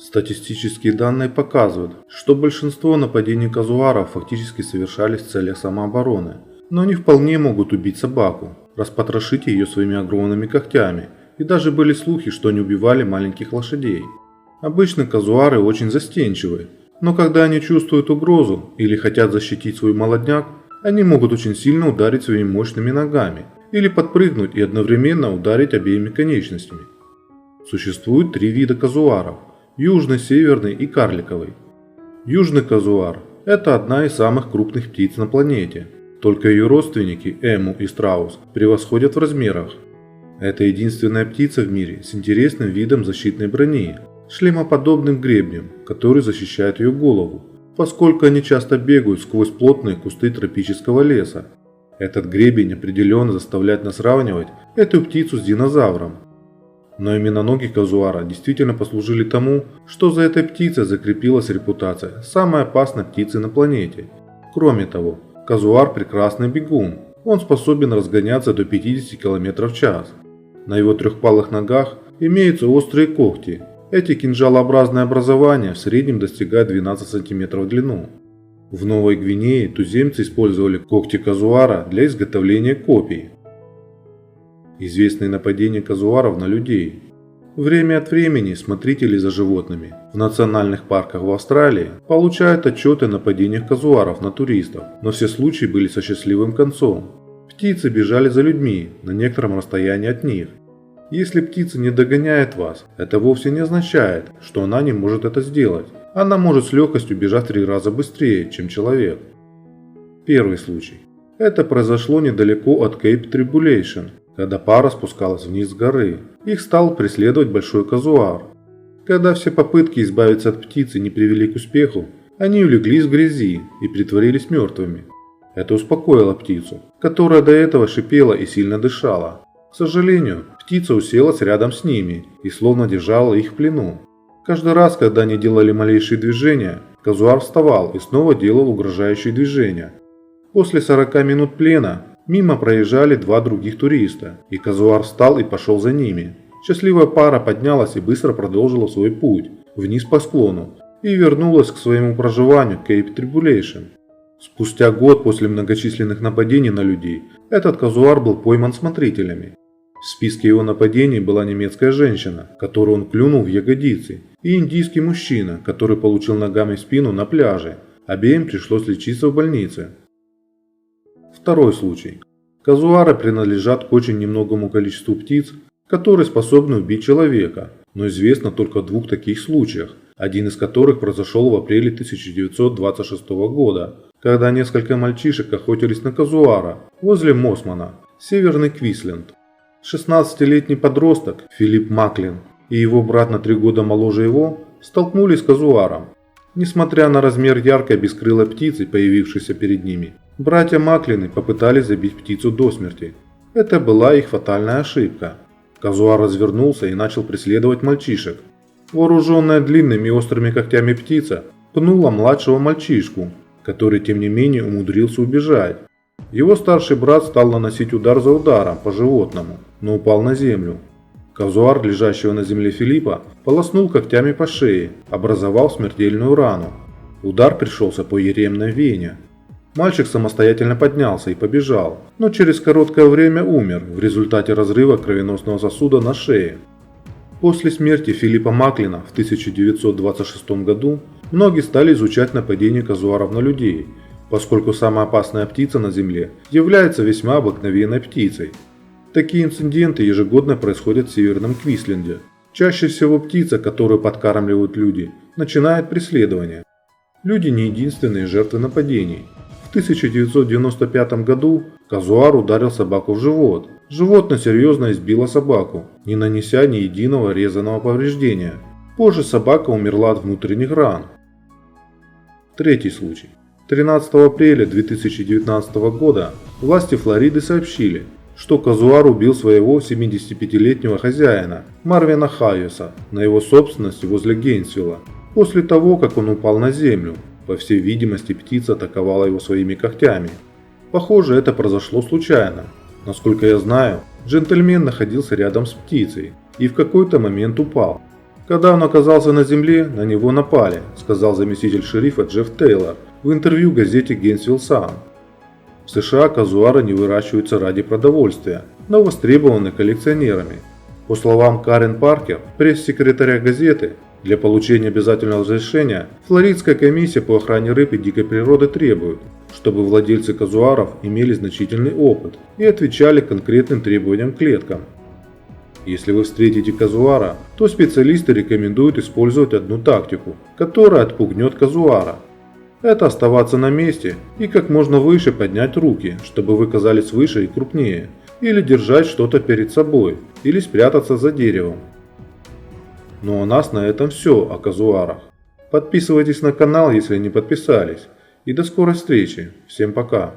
Статистические данные показывают, что большинство нападений казуаров фактически совершались в целях самообороны, но они вполне могут убить собаку, распотрошить ее своими огромными когтями, и даже были слухи, что они убивали маленьких лошадей. Обычно казуары очень застенчивы, но когда они чувствуют угрозу или хотят защитить свой молодняк, они могут очень сильно ударить своими мощными ногами или подпрыгнуть и одновременно ударить обеими конечностями. Существует три вида казуаров – южный, северный и карликовый. Южный казуар – это одна из самых крупных птиц на планете, только ее родственники эму и страус превосходят в размерах. Это единственная птица в мире с интересным видом защитной брони – шлемоподобным гребнем, который защищает ее голову, поскольку они часто бегают сквозь плотные кусты тропического леса. Этот гребень определенно заставляет нас сравнивать эту птицу с динозавром. Но именно ноги казуара действительно послужили тому, что за этой птицей закрепилась репутация самой опасной птицы на планете. Кроме того, казуар прекрасный бегун, он способен разгоняться до 50 км в час. На его трехпалых ногах имеются острые когти. Эти кинжалообразные образования в среднем достигают 12 см в длину. В Новой Гвинее туземцы использовали когти казуара для изготовления копий. Известные нападения казуаров на людей. Время от времени смотрители за животными в национальных парках в Австралии получают отчеты о нападениях казуаров на туристов, но все случаи были со счастливым концом. Птицы бежали за людьми на некотором расстоянии от них. Если птица не догоняет вас, это вовсе не означает, что она не может это сделать. Она может с легкостью бежать в 3 раза быстрее, чем человек. Первый случай. Это произошло недалеко от Кейп Трибулейшн, когда пара спускалась вниз с горы. Их стал преследовать большой казуар. Когда все попытки избавиться от птицы не привели к успеху, они улеглись в грязи и притворились мертвыми. Это успокоило птицу, которая до этого шипела и сильно дышала. К сожалению, птица уселась рядом с ними и словно держала их в плену. Каждый раз, когда они делали малейшие движения, казуар вставал и снова делал угрожающие движения. После 40 минут плена мимо проезжали 2 других туриста, и казуар встал и пошел за ними. Счастливая пара поднялась и быстро продолжила свой путь вниз по склону и вернулась к своему проживанию Кейп Трибулейшн. Спустя год после многочисленных нападений на людей, этот казуар был пойман смотрителями. В списке его нападений была немецкая женщина, которую он клюнул в ягодицы, и индийский мужчина, который получил ногами в спину на пляже. Обеим пришлось лечиться в больнице. Второй случай. Казуары принадлежат к очень немногому количеству птиц, которые способны убить человека, но известно только о 2 таких случаях, один из которых произошел в апреле 1926 года, когда несколько мальчишек охотились на казуара возле Мосмана, Северный Квисленд. 16-летний подросток Филипп Маклин и его брат на 3 года моложе его столкнулись с казуаром. Несмотря на размер яркой бескрылой птицы, появившейся перед ними, братья Маклины попытались забить птицу до смерти. Это была их фатальная ошибка. Казуар развернулся и начал преследовать мальчишек. Вооруженная длинными и острыми когтями птица пнула младшего мальчишку, который тем не менее умудрился убежать. Его старший брат стал наносить удар за ударом по животному, но упал на землю. Казуар, лежащего на земле Филиппа, полоснул когтями по шее, образовав смертельную рану. Удар пришелся по еремной вене. Мальчик самостоятельно поднялся и побежал, но через короткое время умер в результате разрыва кровеносного сосуда на шее. После смерти Филиппа Маклина в 1926 году многие стали изучать нападения казуаров на людей, поскольку самая опасная птица на Земле является весьма обыкновенной птицей. Такие инциденты ежегодно происходят в Северном Квисленде. Чаще всего птица, которую подкармливают люди, начинает преследование. Люди не единственные жертвы нападений. В 1995 году казуар ударил собаку в живот. Животное серьезно избило собаку, не нанеся ни единого резаного повреждения. Позже собака умерла от внутренних ран. Третий случай. 13 апреля 2019 года власти Флориды сообщили, что казуар убил своего 75-летнего хозяина Марвина Хайеса на его собственности возле Гейнсвилла, после того, как он упал на землю. По всей видимости, птица атаковала его своими когтями. Похоже, это произошло случайно. Насколько я знаю, джентльмен находился рядом с птицей и в какой-то момент упал. Когда он оказался на земле, на него напали, сказал заместитель шерифа Джефф Тейлор в интервью газете Gainesville Sun. В США казуары не выращиваются ради продовольствия, но востребованы коллекционерами. По словам Карен Паркер, пресс-секретаря газеты, для получения обязательного разрешения Флоридская комиссия по охране рыб и дикой природы требует, чтобы владельцы казуаров имели значительный опыт и отвечали конкретным требованиям к клеткам. Если вы встретите казуара, то специалисты рекомендуют использовать одну тактику, которая отпугнет казуара. Это оставаться на месте и как можно выше поднять руки, чтобы вы казались выше и крупнее, или держать что-то перед собой, или спрятаться за деревом. Ну а у нас на этом все о казуарах. Подписывайтесь на канал, если не подписались. И до скорой встречи. Всем пока.